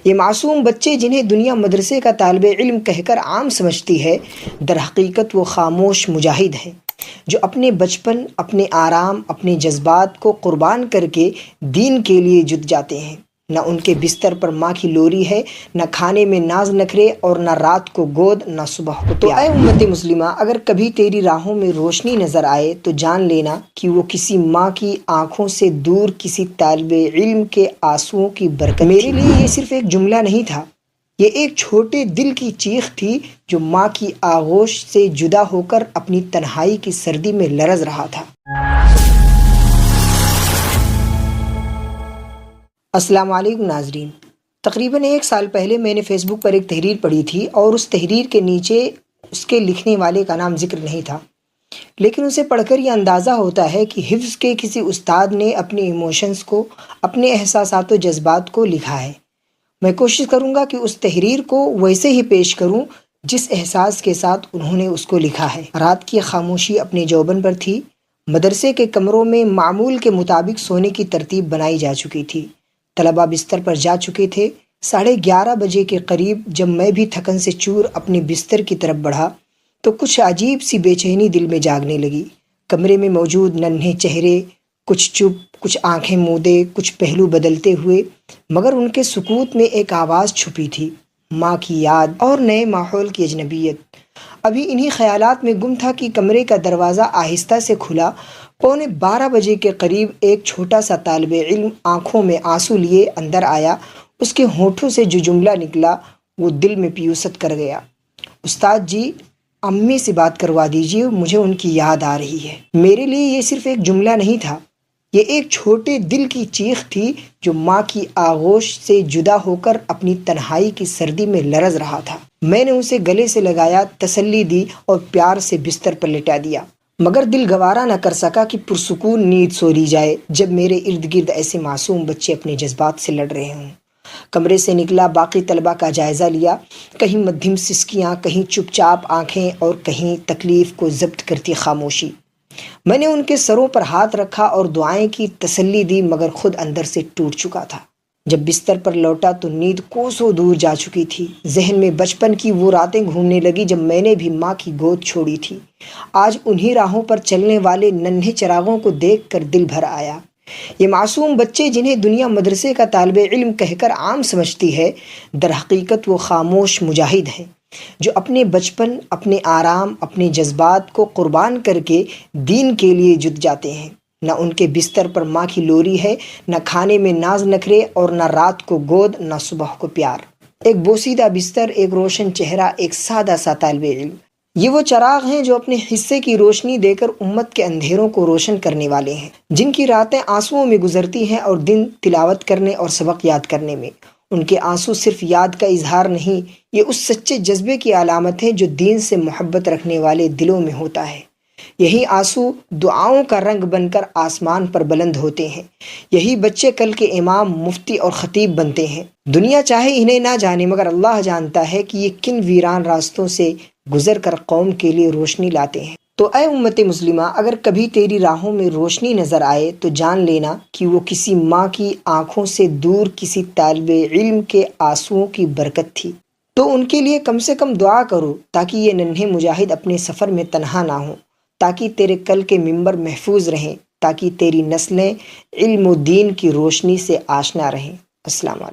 یہ معصوم بچے جنہیں دنیا مدرسے کا طالب علم کہہ کر عام سمجھتی ہے، در حقیقت وہ خاموش مجاہد ہیں جو اپنے بچپن، اپنے آرام، اپنے جذبات کو قربان کر کے دین کے لیے جت جاتے ہیں۔ نہ ان کے بستر پر ماں کی لوری ہے، نہ کھانے میں ناز نخرے، اور نہ رات کو گود، نہ صبح کو پیار۔ تو اے امت مسلمہ، اگر کبھی تیری راہوں میں روشنی نظر آئے تو جان لینا کہ وہ کسی ماں کی آنکھوں سے دور کسی طالب علم کے آنسوؤں کی برکت تھی۔ میرے لیے یہ صرف ایک جملہ نہیں تھا، یہ ایک چھوٹے دل کی چیخ تھی جو ماں کی آغوش سے جدا ہو کر اپنی تنہائی کی سردی میں لرز رہا تھا۔ السلام علیکم ناظرین، تقریباً 1 سال پہلے میں نے فیس بک پر ایک تحریر پڑھی تھی، اور اس تحریر کے نیچے اس کے لکھنے والے کا نام ذکر نہیں تھا، لیکن اسے پڑھ کر یہ اندازہ ہوتا ہے کہ حفظ کے کسی استاد نے اپنے ایموشنز کو، اپنے احساسات و جذبات کو لکھا ہے۔ میں کوشش کروں گا کہ اس تحریر کو ویسے ہی پیش کروں جس احساس کے ساتھ انہوں نے اس کو لکھا ہے۔ رات کی خاموشی اپنے جوبن پر تھی، مدرسے کے کمروں میں معمول کے مطابق سونے کی ترتیب بنائی جا چکی تھی، طلبہ بستر پر جا چکے تھے۔ 11:30 بجے کے قریب جب میں بھی تھکن سے چور اپنے بستر کی طرف بڑھا تو کچھ عجیب سی بے چینی دل میں جاگنے لگی۔ کمرے میں موجود ننھے چہرے، کچھ چپ، کچھ آنکھیں مودے، کچھ پہلو بدلتے ہوئے، مگر ان کے سکوت میں ایک آواز چھپی تھی، ماں کی یاد اور نئے ماحول کی اجنبیت۔ ابھی انہی خیالات میں گم تھا کہ کمرے کا دروازہ آہستہ سے کھلا۔ 11:45 بجے کے قریب ایک چھوٹا سا طالب علم آنکھوں میں آنسو لیے اندر آیا۔ اس کے ہونٹوں سے جو جملہ نکلا وہ دل میں پیوست کر گیا، استاد جی، امی سے بات کروا دیجیے، مجھے ان کی یاد آ رہی ہے۔ میرے لیے یہ صرف ایک جملہ نہیں تھا، یہ ایک چھوٹے دل کی چیخ تھی جو ماں کی آغوش سے جدا ہو کر اپنی تنہائی کی سردی میں لرز رہا تھا۔ میں نے اسے گلے سے لگایا، تسلی دی اور پیار سے بستر پر لٹا دیا، مگر دل گوارا نہ کر سکا کہ پرسکون نیند سو لی جائے جب میرے ارد گرد ایسے معصوم بچے اپنے جذبات سے لڑ رہے ہوں۔ کمرے سے نکلا، باقی طلبہ کا جائزہ لیا، کہیں مدھم سسکیاں، کہیں چپ چاپ آنکھیں، اور کہیں تکلیف کو ضبط کرتی خاموشی۔ میں نے ان کے سروں پر ہاتھ رکھا اور دعائیں کی، تسلی دی، مگر خود اندر سے ٹوٹ چکا تھا۔ جب بستر پر لوٹا تو نیند کوسوں دور جا چکی تھی۔ ذہن میں بچپن کی وہ راتیں گھومنے لگی جب میں نے بھی ماں کی گود چھوڑی تھی۔ آج انہی راہوں پر چلنے والے ننھے چراغوں کو دیکھ کر دل بھر آیا۔ یہ معصوم بچے جنہیں دنیا مدرسے کا طالب علم کہہ کر عام سمجھتی ہے، در حقیقت وہ خاموش مجاہد ہیں جو اپنے بچپن، اپنے آرام، اپنے جذبات کو قربان کر کے دین کے لیے جت جاتے ہیں۔ نہ ان کے بستر پر ماں کی لوری ہے، نہ کھانے میں ناز نخرے، اور نہ رات کو گود، نہ صبح کو پیار۔ ایک بوسیدہ بستر، ایک روشن چہرہ، ایک سادہ سا طالب علم، یہ وہ چراغ ہیں جو اپنے حصے کی روشنی دے کر امت کے اندھیروں کو روشن کرنے والے ہیں، جن کی راتیں آنسوؤں میں گزرتی ہیں اور دن تلاوت کرنے اور سبق یاد کرنے میں۔ ان کے آنسو صرف یاد کا اظہار نہیں، یہ اس سچے جذبے کی علامت ہے جو دین سے محبت رکھنے والے دلوں میں ہوتا ہے۔ یہی آنسو دعاؤں کا رنگ بن کر آسمان پر بلند ہوتے ہیں۔ یہی بچے کل کے امام، مفتی اور خطیب بنتے ہیں۔ دنیا چاہے انہیں نہ جانے، مگر اللہ جانتا ہے کہ یہ کن ویران راستوں سے گزر کر قوم کے لیے روشنی لاتے ہیں۔ تو اے امت مسلمہ، اگر کبھی تیری راہوں میں روشنی نظر آئے تو جان لینا کہ وہ کسی ماں کی آنکھوں سے دور کسی طالب علم کے آنسوؤں کی برکت تھی۔ تو ان کے لیے کم سے کم دعا کرو تاکہ یہ ننھے مجاہد اپنے سفر میں تنہا نہ ہوں، تاکہ تیرے کل کے منبر محفوظ رہیں، تاکہ تیری نسلیں علم و دین کی روشنی سے آشنا رہیں۔ السلام علیکم۔